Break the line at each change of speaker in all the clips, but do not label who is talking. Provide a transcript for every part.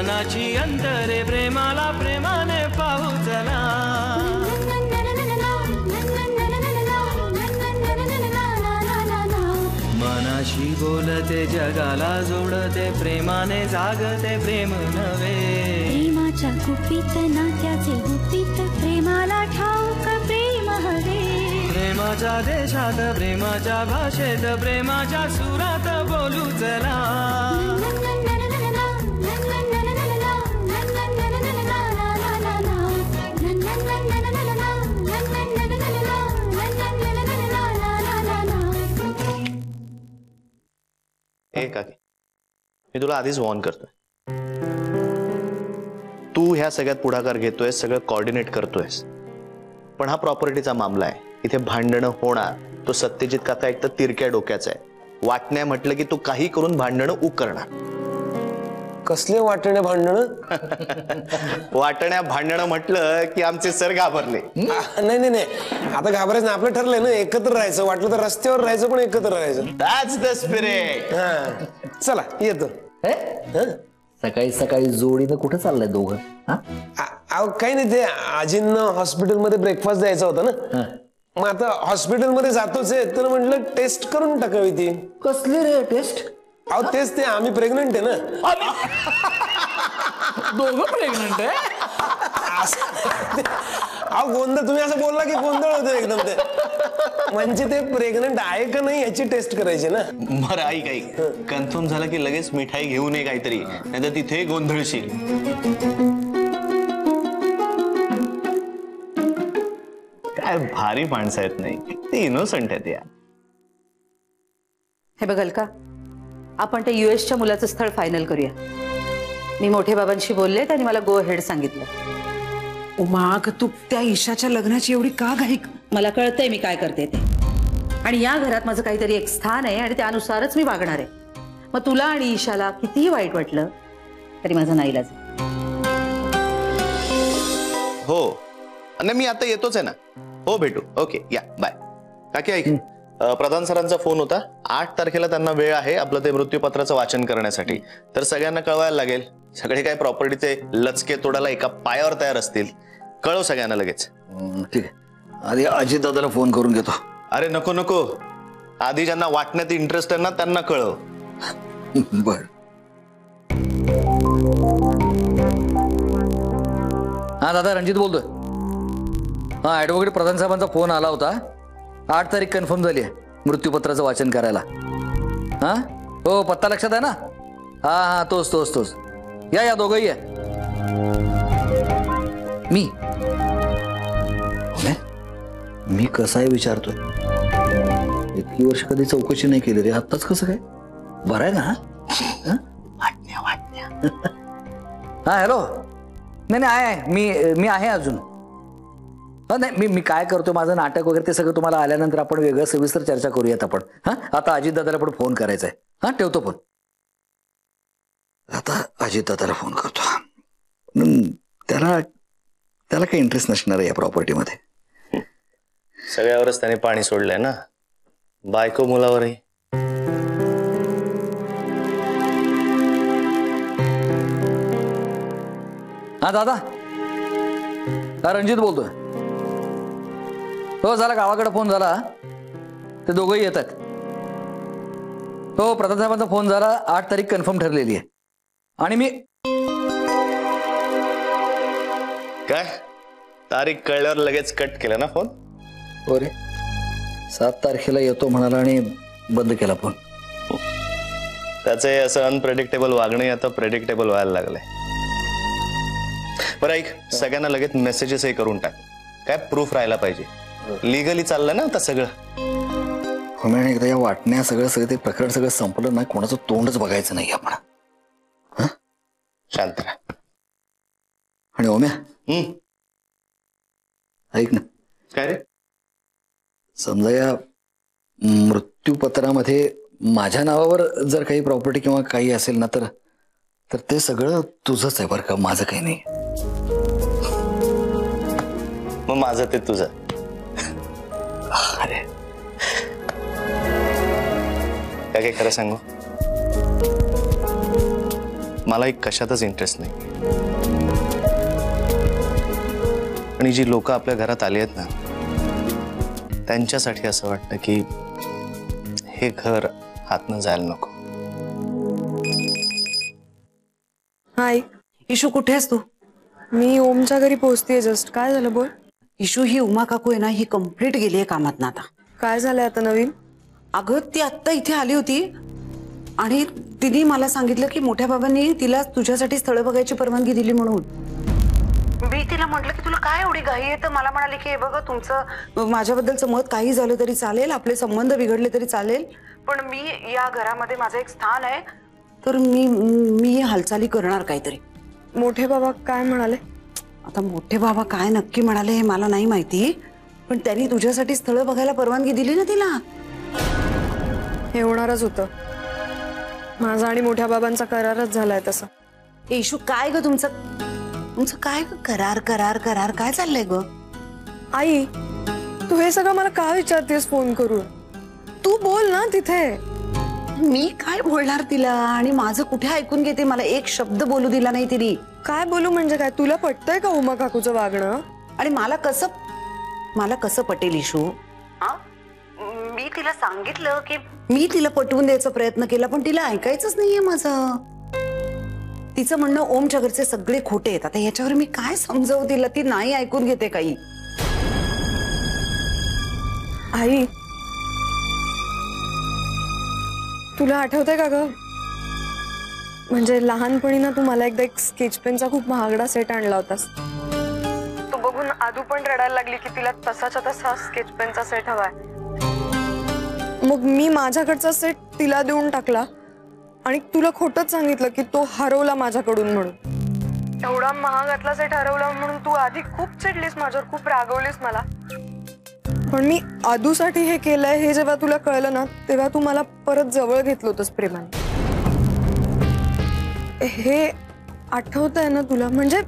मनाची अंतरे प्रेमाला प्रेमाने पाहू चला. मनाशी बोलते जगाला जोडते प्रेमाने जागते प्रेम नवे.
प्रेमाच्या गुपित नात्याचे गुपित प्रेमाला ठाऊक प्रेम हवे.
प्रेमाच्या देशात प्रेमाच्या भाषेत प्रेमाच्या सुरात बोलू चला.
काकी मी तुला आधीच वॉर्न करतोय. तू ह्या सगळ्यात पुढाकार घेतोय, सगळं कोऑर्डिनेट करतोयस, पण हा प्रॉपर्टीचा मामला आहे. इथे भांडणं होणार. तो सत्यजित काका एक तर तिरक्या डोक्याचा आहे. वाटण्या म्हटलं की तू काही करून भांडणं उकरणार.
कसले वाटण्या भांडणं?
वाटण्या भांडणं म्हटलं की आमचे सर घाबरले.
नाही नाही नाही, आता घाबरायचं ना. आपलं ठरलंय ना एकत्र राहायचं. वाटलं तर रस्त्यावर राहायचं पण एकत्र राहायचं.
That's the spirit.
चला येतो.
सकाळी सकाळी जोडीनं कुठे चाललंय दोघं?
काही नाही, ते आजींना हॉस्पिटलमध्ये ब्रेकफास्ट द्यायचा होता ना. मग आता हॉस्पिटलमध्ये जातोच आहे तर म्हटलं टेस्ट करून टाकावी ती.
कसली रे टेस्ट?
अहो तेच ते, आम्ही प्रेग्नंट आहे ना.
दोघं प्रेग्नंट आहे?
अहो गोंधळ, तुम्ही असं बोलला की गोंधळ होतो एकदम. ते म्हणजे ते प्रेग्नंट आहे का नाही याची टेस्ट करायची ना.
बरं ऐक ऐक, कन्फर्म झालं की लगेच मिठाई घेऊन ये काहीतरी, नाही तर तिथे गोंधळशील. काय भारी माणसं आहेत, नाही किती इनोसंट आहेत या.
हे बघाल का, आपण त्या US च्या मुलाचं स्थळ फायनल करूया. मी मोठे बाबांशी बोलले, त्यांनी मला गो हेड सांगितलं.
उमा, तू त्या ईशाच्या लग्नाची एवढी का घाई?
मला कळतंय मी काय करते ते, आणि या घरात माझं काहीतरी एक स्थान आहे आणि त्यानुसारच मी वागणार आहे. मग तुला आणि ईशाला कितीही वाईट वाटलं तरी माझा नाईलाज.
हो, आणि मी आता येतोच आहे ना. हो भेटू. ओके या बाय. काकी ऐक, प्रधान सरांचा फोन होता. 8 तारखेला त्यांना वेळ आहे आपलं ते मृत्यूपत्राचं वाचन करण्यासाठी. तर सगळ्यांना कळवायला लागेल. सगळे काय प्रॉपर्टीचे लचके तोडायला एका पायावर तयार असतील. कळव सगळ्यांना लगेच.
ठीक आहे, आधी अजित दादाला फोन करून घेतो.
अरे नको नको, आधी ज्यांना वाटण्यात इंटरेस्ट आहे ना त्यांना कळव.
बर. हा दादा, रणजित बोलतोय. हा, ऍडव्होकेट प्रधान साहेबांचा फोन आला होता. 8 तारीख कन्फर्म झाली आहे मृत्यूपत्राचं वाचन करायला. हा हो, पत्ता लक्षात आहे ना? हा हा, तोच तोच तोच. या दोघंही या. मी कसा आहे विचारतोय. इतकी वर्ष कधी चौकशी नाही केली रे, आत्ताच कसं काय? बरं आहे ना? हा हॅलो. नाही आहे, मी आहे अजून. नाही मी काय करतो, माझं नाटक वगैरे ते सगळं तुम्हाला आल्यानंतर आपण वेगळं सविस्तर चर्चा करूयात आपण. हा, आता अजित दादाला पण फोन करायचा आहे. हा, ठेवतो फोन. आता अजित दादाला फोन करतो. त्याला काही इंटरेस्ट नसणार आहे या प्रॉपर्टीमध्ये.
सगळ्यावरच त्याने पाणी सोडलंय ना, बायको मुलावरही.
हा दादा, हा रणजित बोलतोय. हो झाला, गावाकडे फोन झाला. ते दोघंही येत आहेत. हो, प्रधान साहेबांचा फोन झाला. 8 तारीख कन्फर्म ठरलेली आहे. आणि मी
काय तारीख कळल्यावर लगेच कट केला ना फोन?
हो रे, 7 तारखेला येतो म्हणाला आणि बंद केला फोन.
त्याचे असं अनप्रेडिक्टेबल वागणे आता प्रेडिक्टेबल व्हायला लागलंय. बरं ऐक, सगळ्यांना लगेच मेसेजेसही करून टाक. काय प्रूफ राहायला पाहिजे. लिगली चाललं ना आता सगळं.
हो मॅडम, एकदा या वाटण्या सगळं ते प्रकरण सगळं संपलं ना, कोणाचं तोंडच बघायचं नाही आपण.
शांत राहा.
आणि ओम्या, ऐक ना.
काय रे?
समजा या मृत्यूपत्रामध्ये माझ्या नावावर जर काही प्रॉपर्टी किंवा काही असेल ना, तर ते सगळं तुझंच आहे बरं का, माझं काही नाही.
मग माझं ते तुझं.
अरे
काय खरं सांगू, मला एक कशातच इंटरेस्ट नाही. आणि जी लोक आपल्या घरात आली आहेत ना, त्यांच्यासाठी असं वाटतं की हे घर हातनं जायला नको.
हाय
इशू, कुठे आहेस तू?
मी ओमच्या घरी पोहोचतेय जस्ट. काय झालं बोल.
इशू, ही उमा काकू आहे ना, ही कम्प्लीट गेली आहे कामात ना आता.
काय झालंय आता नवीन?
अगं ती आत्ता इथे आली होती आणि तिने मला सांगितलं की मोठ्या बाबांनी तिला तुझ्यासाठी स्थळ बघायची परवानगी दिली म्हणून. मी तिला म्हटलं की तुला काय एवढी घाई आहे, तर मला म्हणाली की हे बघा तुमचं माझ्याबद्दलचं मत काही झालं तरी चालेल, आपले संबंध बिघडले तरी चालेल, पण मी या घरामध्ये माझं एक स्थान आहे, तर मी हालचाली करणार काहीतरी.
मोठे बाबा काय म्हणाले?
आता मोठे बाबा काय नक्की म्हणाले हे मला नाही माहिती, पण त्यांनी तुझ्यासाठी स्थळ बघायला परवानगी दिली ना तिला.
हे होणारच होतं. माझा आणि मोठ्या बाबांचा करारच झालाय तसा.
इशू, काय ग तुमचं काय ग? करार करार करार काय चाललंय ग?
आई, तू हे सगळं मला का विचारतेस फोन करून? तू बोल ना तिथे.
मी काय बोलणार तिला, आणि माझं कुठे ऐकून घेते? मला एक शब्द बोलू दिला नाही तिने.
काय बोलू म्हणजे काय? तुला पटतंय का उमा काकूचं वागणं?
आणि मला कसं पटेल इशू? मी तिला सांगितलं की मी तिला पटवून द्यायचा प्रयत्न केला, पण तिला ऐकायचंच नाहीये माझं. तिचं म्हणणं ओमच्या घरचे सगळे खोटे आहेत. आता याच्यावर मी काय समजावू तिला? ती नाही ऐकून घेते काही.
आई, तुला आठवतंय का ग, म्हणजे लहानपणी ना तू मला एकदा एक स्केच पेनचा खूप महागडा सेट आणला होतास. तो बघून आदू पण रडायला लागली की तिला तसाच्या तसा स्केच पेनचा सेट हवाय. मग मी माझ्याकडचा सेट तिला देऊन टाकला आणि तुला खोटंच सांगितलं की तो हरवला माझ्याकडून म्हणून. एवढा महागातला सेट हरवला म्हणून तू आधी खूप चिडलीस माझ्यावर, खूप रागवलीस मला. पण मी आदूसाठी हे केलंय हे जेव्हा तुला कळलं ना, तेव्हा तू मला परत जवळ घेतलं होतंस प्रेमाने. हे आठवतंय ना तुला? म्हणजे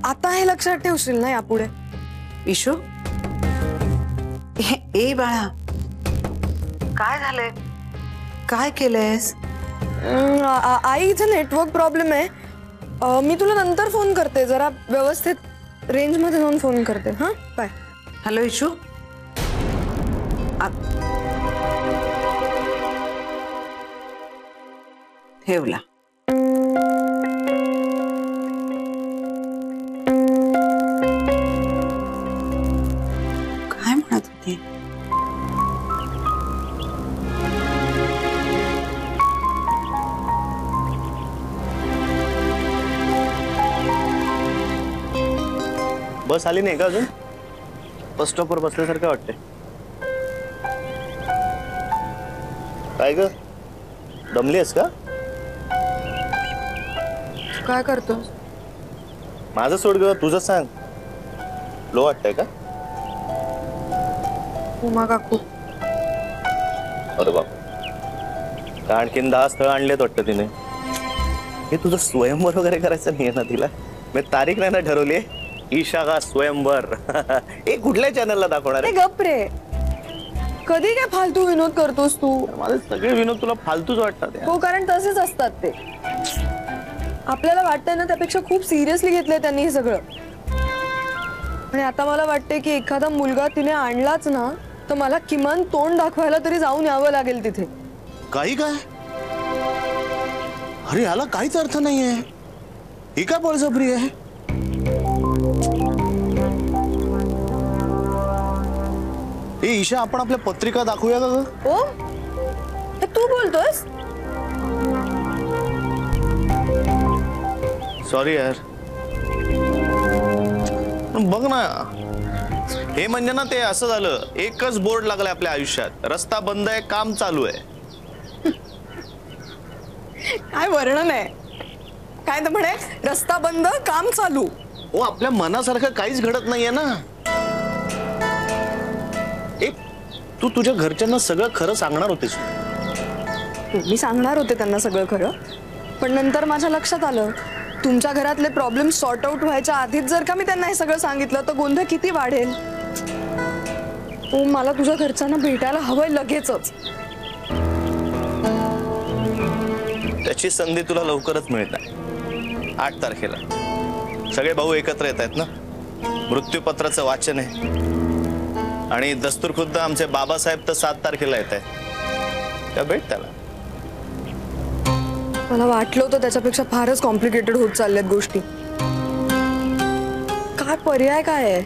आता हे लक्षात ठेवशील ना यापुढे?
इशू, ए बाळा, काय झालंय? काय केलंयस?
आई, इथे नेटवर्क प्रॉब्लेम आहे. मी तुला नंतर फोन करते, जरा व्यवस्थित रेंज मध्ये जाऊन फोन करते. हा, बाय.
हॅलो इशू, ठेवला. काय म्हणत होती?
बस आली नाही का अजून? बस स्टॉपवर बसल्यासारखं वाटतंय. काय ग, दमली आहेस का?
काय करतो?
माझं सोड ग, तुझं सांग. लो वाटतंय का?
उमा काकू.
अरे बाप, का आणखीन 10 स्थळ आणलेत वाटतं तिने. हे तुझं स्वयंवर वगैरे करायचं नाहीये ना तिला? मी तारीख नाही ना ठरवली. ईशा का स्वयंवर हे कुठल्या चॅनलला दाखवणार आहे?
गप रे, कधी काय फालतू विनोद करतोस तू?
माझे सगळे विनोद तुला फालतूच वाटतात.
हो, कारण तसेच असतात ते. आपल्याला वाटतंय ना त्यापेक्षा खूप सिरियसली घेतलंय त्यांनी हे सगळं. आणि आता मला वाटतंय की एखादा मुलगा तिने आणलाच ना, तर मला किमान तोंड दाखवायला तरी जाऊन यावं लागेल तिथे.
काही काय? अरे याला काहीच अर्थ नाहीये. ही काय बळजबरी आहे? ए ईशा, आपण आपल्या पत्रिका दाखवूया का ग?
ओ, हे तू बोलतोस?
सॉरी यार. बघ ना, हे म्हणजे ना ते असं झालं, एकच बोर्ड लागलाय आपल्या आयुष्यात. रस्ता बंद आहे, काम चालू आहे.
काय वर्णन आहे? काय तर म्हणे, रस्ता बंद काम चालू.
ओ, आपल्या मनासारखं काहीच घडत नाहीये ना. तू तुझ्या घरच्यांना सगळं खरं सांगणार होतेस.
मी सांगणार होते त्यांना सगळं खरं, पण नंतर माझ्या लक्षात आलं तुमच्या घरातले प्रॉब्लेम सॉर्ट आउट व्हायच्या आधीच जर का मी त्यांना हे सगळं सांगितलं तर गोंधळ किती वाढेल. ओ, मला तुझ्या घरच्यांना भेटायला हवंय लगेचच.
त्या त्याची संधी तुला लवकरच मिळणार. 8 तारखेला सगळे भाऊ एकत्र येत आहेत ना. मृत्यूपत्राचं वाचन आहे आणि दस्तूर खुद्द आमचे बाबासाहेब तर 7 तारखेला येत आहेत. भेट त्याला.
मला वाटलं होतं त्याच्यापेक्षा फारच कॉम्प्लिकेटेड होत चालल्यात गोष्टी. काय पर्याय काय आहे?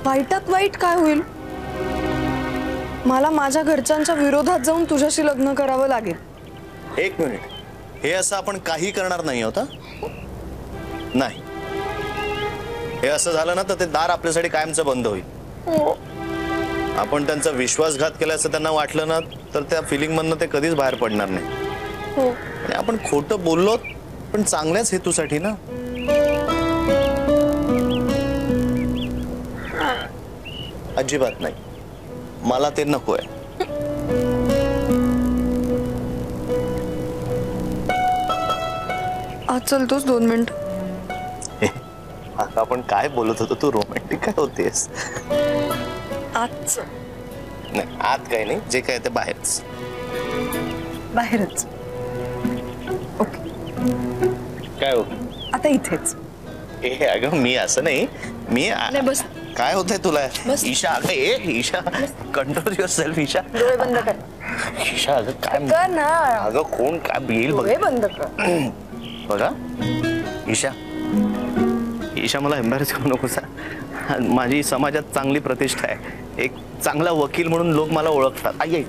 वाईटात वाईट काय होईल? मला माझ्या घरच्यांच्या विरोधात जाऊन तुझ्याशी लग्न करावं लागेल.
1 मिनिट, हे असं आपण काही करणार नाही होता. नाही, हे असं झालं ना तर ते दार आपल्यासाठी कायमचं बंद होईल. आपण त्यांचा विश्वासघात केला असं त्यांना वाटलं ना तर त्या फिलिंग मधनं ते कधीच बाहेर पडणार नाही. आणि आपण खोटं बोललो पण चांगल्याच हेतूसाठी ना. अजिबात नाही, मला ते नकोय.
आज चलतोस 2 मिनिट.
आता आपण काय बोलत होतो, तू रोमॅन्टिक काय होतेस?
आज
नाही, आत काही नाही, जे काय ते बाहेरच.
बाहेरच. ओके,
काय हो
आता इथेच.
ए अगं मी असं नाही, मी
बस.
काय होतंय तुला? ईशा अगं, Isha control your Isha
डोळे बंद कर.
ईशा अगं काय
कर ना.
अगं कोण काय येईल बघ.
डोळे बंद कर.
बघा ईशा, ईशा मला एम्बॅरेस करू नकोस. माझी समाजात चांगली प्रतिष्ठा आहे. एक चांगला वकील म्हणून लोक मला ओळखतात. आई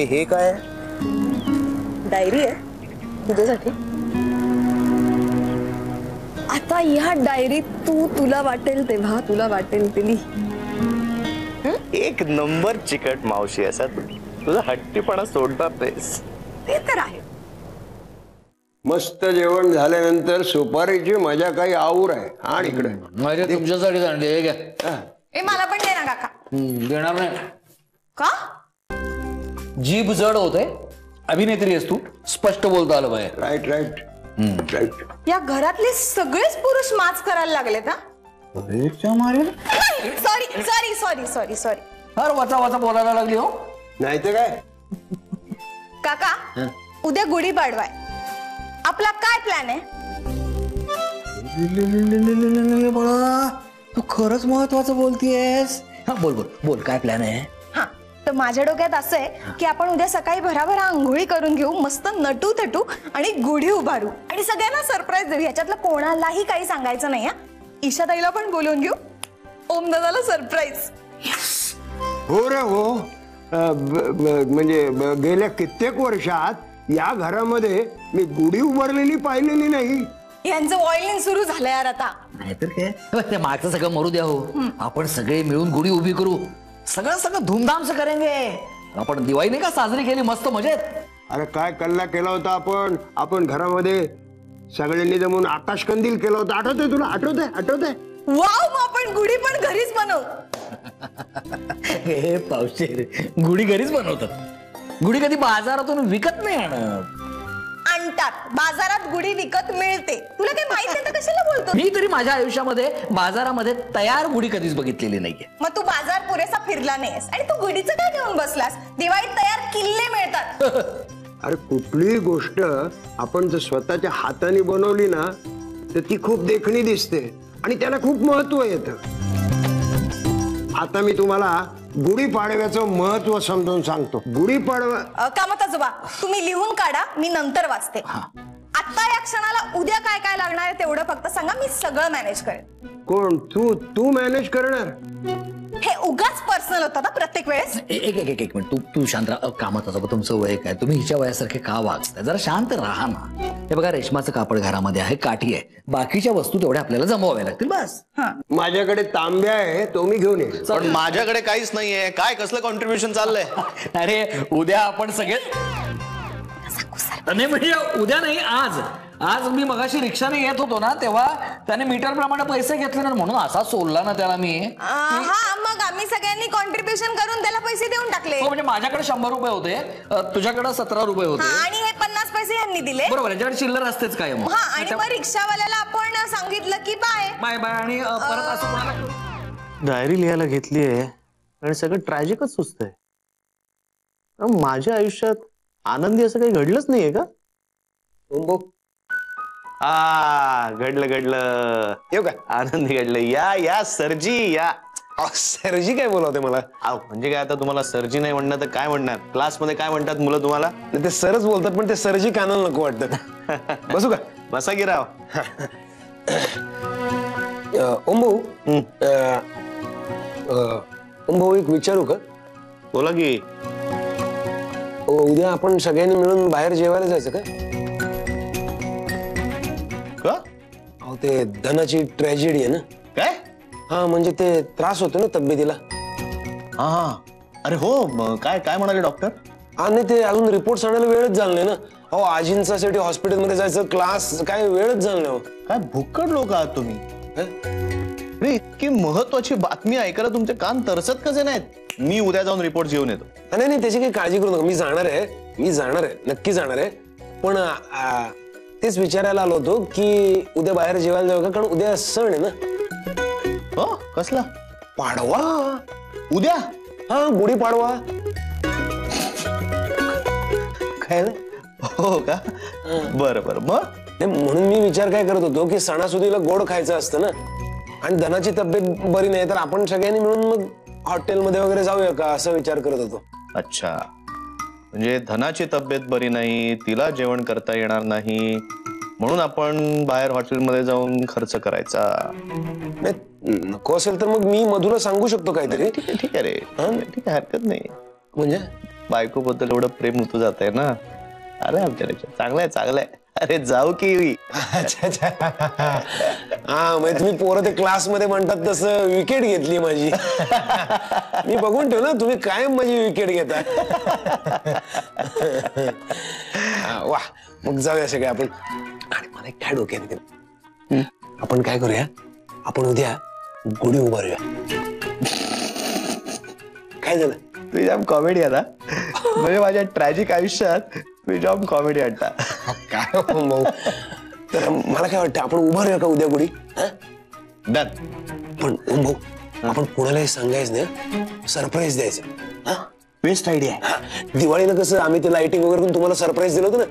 हे काय?
डायरी आहे तुझ्यासाठी. आता ह्या डायरीत तुला वाटेल तेव्हा तुला वाटेल ते लिही.
1 नंबर चिकट मावशी असा तू. तुझा हट्टीपणा सोडणार नाहीस.
ते तर आहे.
मस्त जेवण झाल्यानंतर सुपारीची मजा काही आऊर आहे. आणि इकडे
माझ्या तुमच्यासाठी आणली आहे घ्या.
मला पण दे ना काका.
देणार नाही
का?
जीभ जड होते. अभिनेत्री आहेस तू, स्पष्ट बोलता आलं बाहेर.
Right right right.
या घरातले सगळेच पुरुष माच करायला लागलेत हा. Sorry sorry sorry sorry sorry.
हर वाचा वाचा बोलायला लागली हो.
नाही तर काय
काका, उद्या गुढीपाडवा आहे. आपला काय प्लॅन आहे?
बाळा तू खरंच महत्वाचं बोलतीयस. हा बोल बोल बोल, काय प्लॅन आहे?
हा, तर माझ्या डोक्यात असं आहे की आपण उद्या सकाळी भराभरा आंघोळी करून घेऊ, मस्त नटू थटू आणि गुढी उभारू आणि सगळ्यांना सरप्राईज देऊ. ह्याच्यातलं कोणालाही काही सांगायचं नाही. हा, ईशाताईला पण बोलवून घेऊ. ओम दादाला सरप्राईज.
हो रे हो. म्हणजे गेल्या कित्येक वर्षात या घरामध्ये मी गुढी उभारलेली पाहिलेली नाही.
यांचं ऑइलिंग सुरू झालं यार आता.
नाहीतर काय, ते मागचं सगळं मरू द्या हो. आपण सगळे मिळून गुढी उभी करू. सगळं धूमधाम से करेंगे. आपण दिवाळी नाही का साजरी केली मस्त मजेत.
अरे काय कल्ला केला होता आपण घरामध्ये सगळ्यांनी जमून आकाश कंदील केला होता. आठवतंय तुला? आठवतंय?
वाव, मग आपण गुढी पण घरीच बनवू.
हे पावशेर, गुढी घरीच बनवतात. गुढी कधी बाजारातून विकत नाही
आणतात. बाजारात गुढी विकत मिळते. तुला काही माहित नाही तर कशाला बोलतो?
मी तरी माझ्या आयुष्यामध्ये बाजारामध्ये तयार गुढी कधीच बघितलेली नाहीये.
मग तू बाजार पुरेसा फिरला नाहीस आणि तू गुढीचं काय घेऊन बसलास? दिवाळीत तयार किल्ले मिळतात.
अरे कुठलीही गोष्ट आपण जर स्वतःच्या हाताने बनवली ना तर ती खूप देखणी दिसते आणि त्याला खूप महत्व येतं. आता मी तुम्हाला गुढीपाडव्याचं महत्व समजावून सांगतो. गुढीपाडवा
कामताजोबा, तुम्ही लिहून काढा, मी नंतर वाचते. आता या क्षणाला उद्या काय काय लागणार आहे तेवढं फक्त सांगा, मी सगळं मॅनेज करेन.
कोण? तू मॅनेज करणार?
हे उगाच पर्सनल होतं ना प्रत्येक वेळेस.
एक मिनिट, तू शांत राहा. कामात असं तुमचं वय काय, तुम्ही हिच्या वयासारखे का वागताय? जरा शांत राहा ना. हे बघा, रेशमाचं कापड घरामध्ये आहे, काठी आहे, बाकीच्या वस्तू तेवढ्या आपल्याला जमवाव्या लागतील बस.
माझ्याकडे तांब्या आहे, तो मी घेऊन येईल.
पण माझ्याकडे काहीच नाहीये. काय कसलं कॉन्ट्रीब्युशन चाललंय?
अरे उद्या आपण सगळे नाही, म्हणजे उद्या नाही, आज मी मगाशी रिक्षाने येत होतो ना तेव्हा त्याने मीटर प्रमाणे पैसे घेतले ना, म्हणून असा सोडला ना त्याला मी.
हा, मग आम्ही सगळ्यांनी कॉन्ट्रीब्युशन करून त्याला पैसे देऊन टाकले.
म्हणजे माझ्याकडे 100 रुपये होते, तुझ्याकडे 17 रुपये होते
आणि हे 50 पैसे यांनी दिले.
बरोबर, याच्याकडे चिल्लर असतेच काय.
हा, आणि मग रिक्षावाल्याला आपण सांगितलं की बाय
बाय बाय आणि परत असं कोणाला
डायरी लिहायला घेतलीये आणि सगळं ट्रॅजिकच सुचतंय. माझ्या आयुष्यात आनंदी असं काही घडलंच नाहीये का? घडलं
येऊ का?
आनंदी घडलं. या या सरजी या.
सरजी काय बोलवते मला?
म्हणजे काय आता तुम्हाला सरजी नाही म्हणणार तर काय म्हणणार? क्लासमध्ये काय म्हणतात मुलं तुम्हाला?
ते सरच बोलतात पण ते सरजी कानाला नको वाटतं. बसू का?
बसा की राव.
ओम भाऊ, ओम भाऊ एक विचारू का?
बोला की.
उद्या आपण सगळ्यांनी मिळून बाहेर जेवायला जायचं का?
का?
ते धनाची ट्रॅजेडी आहे ना.
काय?
हा म्हणजे ते त्रास होतो ना तब्येतीला.
हा अरे हो, काय काय म्हणाले डॉक्टर?
आणि ते अजून रिपोर्ट आणायला वेळच झाला नाही ना. अहो आजींसाठी हॉस्पिटलमध्ये जायचं, क्लास, काय वेळच झाला नाही.
काय भुक्कड लोक आहात तुम्ही? इतकी महत्वाची बातमी ऐकायला तुमचे कान तरसत कसे नाहीत? मी उद्या जाऊन रिपोर्ट घेऊन येतो.
नाही नाही त्याची काही काळजी करू नका. मी जाणार आहे, नक्की जाणार आहे. पण तेच विचारायला आलो होतो की उद्या बाहेर जेवायला जाऊ का? कारण उद्या सण आहे ना.
हो कसला?
पाडवा.
उद्या?
हा गुढी पाडवा.
काय? हो का? बरं बरं. मग
म्हणून मी विचार काय करत होतो की सणासुदीला गोड खायचं असतं ना. आणि धनाची तब्येत बरी नाही तर आपण सगळ्यांनी मिळून मग हॉटेलमध्ये वगैरे जाऊया का असा विचार करत होतो.
अच्छा, म्हणजे धनाची तब्येत बरी नाही, तिला जेवण करता येणार नाही म्हणून आपण बाहेर हॉटेलमध्ये जाऊन खर्च करायचा.
नको असेल तर मग मी मधुला सांगू शकतो काहीतरी.
ठीक आहे रे, ठीक आहे, हरकत नाही.
म्हणजे
बायको बद्दल एवढं प्रेम होतं जात आहे ना. अरे आमच्या चांगलंय चांगलंय. अरे जाऊ की.
अच्छा अच्छा. हा म्हणजे तुम्ही पोरं ते क्लासमध्ये म्हणतात तसं विकेट घेतली माझी. मी बघून ठेव ना, तुम्ही कायम माझी विकेट घेता. वा, मग जाऊया सगळे आपण. आणि मला एक काय डोक्यात येतं, आपण काय करूया, आपण उद्या गुढी उभारूया. काय झालं?
तुम्ही जाम कॉमेडी आता. म्हणजे माझ्या ट्रॅजिक आयुष्यात तुम्ही जाम कॉमेडी आणता.
काय भाऊ, तर मला काय वाटतं आपण उभारूया का उद्या गुढी?
डन.
पण भाऊ आपण कोणालाही सांगायचं नाही, सरप्राईज द्यायचं.
बेस्ट आयडिया आहे.
दिवाळीला कसं आम्ही ते लाइटिंग वगैरे करून तुम्हाला सरप्राईज दिलं होतं ना,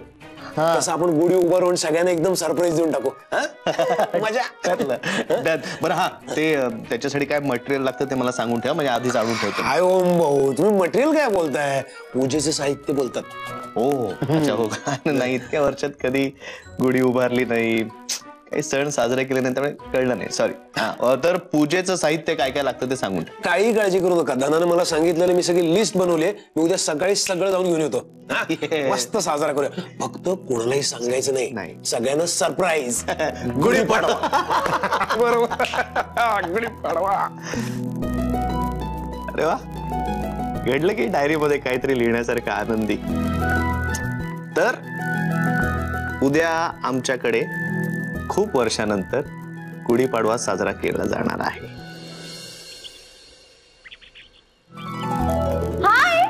तसं आपण गुढी उभा राहून सगळ्यांना एकदम सरप्राईज देऊन टाकू. मजा.
डन. बरं हा, ते त्याच्यासाठी काय मटेरियल लागतं ते मला सांगून ठेवा, म्हणजे आधीच आणून ठेवतो.
काय ओम भाऊ तुम्ही मटेरियल काय बोलताय? पूजेचे साहित्य बोलतात.
हो अच्छा. हो का? नाही, इतक्या वर्षात कधी गुढी उभारली नाही, काही सण साजरे केले नाही, त्यामुळे कळलं नाही. सॉरी. तर पूजेचं साहित्य काय काय लागतं ते सांगून ठेवा.
काही काळजी करू नका. धनानं मला सांगितलेलं मी सगळी लिस्ट बनवली. मी उद्या सकाळी सगळं जाऊन घेऊन येतो. मस्त साजरा करूया. फक्त कोणालाही सांगायचं नाही, सगळ्यांना सरप्राईज. गुढी पाडवा. बरोबर, गुढी पाडवा.
अरे वा, घडलं की डायरीमध्ये काहीतरी लिहिण्यासारखं आनंदी. तर उद्या आमच्याकडे खूप वर्षानंतर गुढीपाडवा साजरा केला जाणार आहे.
हाय,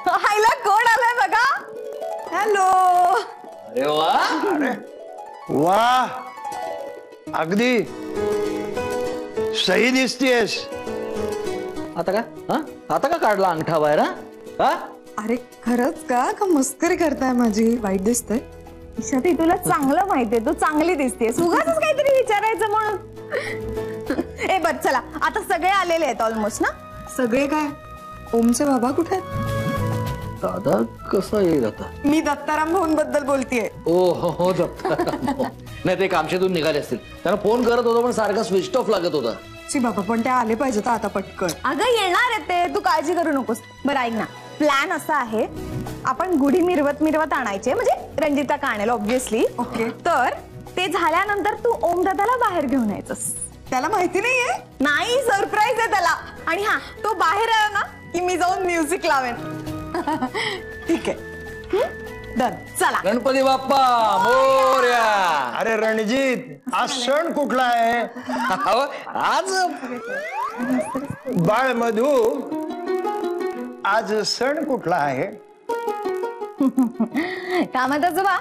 हायला कोण आलाय बघा. हॅलो.
अरे वा.
वा, अगदी सही दिसतेस.
आता का? हा, आता का काढला अंगठा बाहेर? हा,
अरे खरंच का मस्करी करताय माझी? वाईट दिसतंय? ईशाती तुला चांगलं माहितीये तू चांगली दिसतेस. उगाच काहीतरी विचारायचं म्हणून. ए बर चला, आता सगळे आलेले आहेत ऑलमोस्ट ना. सगळे काय? ओमचे बाबा कुठे आहेत?
दादा कसा येईल आता?
मी दत्ताराम भाऊन बद्दल बोलतीये.
ओ हो दत्ताराम. नाही ते कामशेतून निघाले असतील. त्यांना फोन करत होता पण सारखा स्विच ऑफ लागत होता.
शी बाबा, पण ते आले पाहिजे आता पटकन.
अगं येणार आहे ते, तू काळजी करू नकोस. बरं ऐक ना, प्लॅन असा आहे, आपण गुढी मिरवत आणायचे, म्हणजे रंजिता का आणेल ऑब्व्हियसली.
ओके.
तर ते झाल्यानंतर तू ओम दादाला बाहेर घेऊन यायचंस.
त्याला माहिती नाहीये?
नाही, सरप्राईज आहे त्याला. आणि हा, तो बाहेर आला ना की मी जाऊन म्युझिक लावेन.
ठीक आहे,
डन. चला.
गणपती बाप्पा मोरया.
अरे रणजित, आज सण कुठला आहे?
आज
बाळ मधू, आज सण कुठला आहे?
काय म्हणतात बा,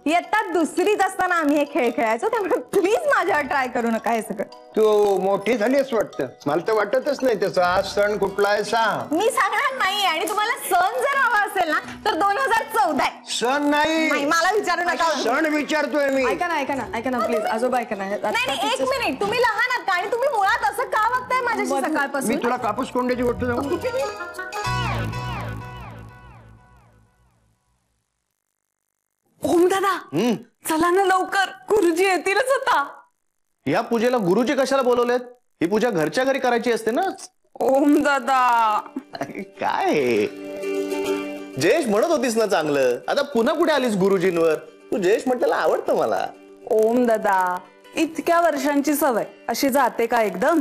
इयत्ता दुसरीत असताना आम्ही हे खेळ खेळायचो, त्यामुळे प्लीज माझ्यावर ट्राय करू नका हे सगळं.
तू मोठी झालीस वाटतं. मला तर वाटतच नाही तसं. आज सण कुठला आहे सांग.
मी सांगणार नाही आणि तुम्हाला सण जर हवा असेल ना तर 2014 आहे.
सण
नाही,
नाही,
मला विचारू नका.
सण विचारतोय मी.
ऐका ना प्लीज आजोबा ऐका ना.
नाही, एक मिनिट. तुम्ही लहान आहात आणि तुम्ही मुळात असं का वागताय माझ्याशी सकाळपासून?
मी तुला कापूस कोंड्याची गोष्ट सांगू.
ओम दादा चला ना लवकर, गुरुजी येतीलच आता.
या पूजेला गुरुजी कशाला बोलवलेत? ही पूजा घरच्या घरी करायची असते ना.
ओम दादा
काय हे? जयेश म्हणत होतीस ना चांगलं, आता पुन्हा कुठे आलीस गुरुजींवर? तू जयेश म्हटलेलं आवडतं मला.
ओम दादा इतक्या वर्षांची सवय अशी जाते का एकदम?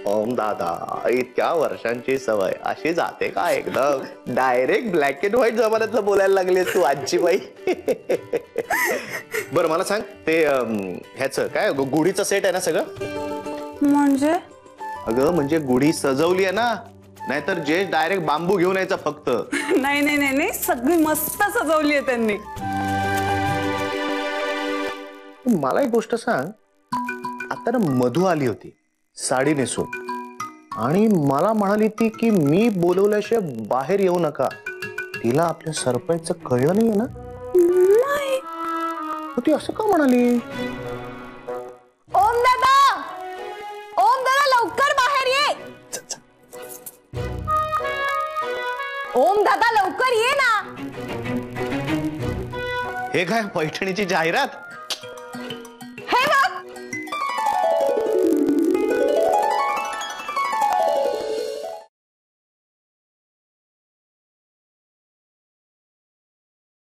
ओम दादा इतक्या वर्षांची सवय अशी जाते का एकदम? डायरेक्ट ब्लॅक अँड व्हाईट जमान्यातलं बोलायला लागलेस तू आजची बाई. बरं मला सांग, ते ह्याचं काय गुढीचं सेट आहे ना सगळं?
म्हणजे
अगं म्हणजे गुढी सजवली आहे ना, नाहीतर जे डायरेक्ट बांबू घेऊन यायचा फक्त.
नाही नाही नाही नाही, सगळी मस्त सजवली आहे त्यांनी.
मला एक गोष्ट सांग, आता ना मधू आली होती साडी नेसून आणि मला म्हणाली ती की मी बोलवल्याशिवाय बाहेर येऊ नका. तिला आपल्या सरप्राईजचं कळलं नाहीये ना?
नाही.
ती असं का म्हणाली?
ओम दादा लवकर बाहेर ये. ओम दादा लवकर ये ना.
हे काय पैठणीची जाहिरात?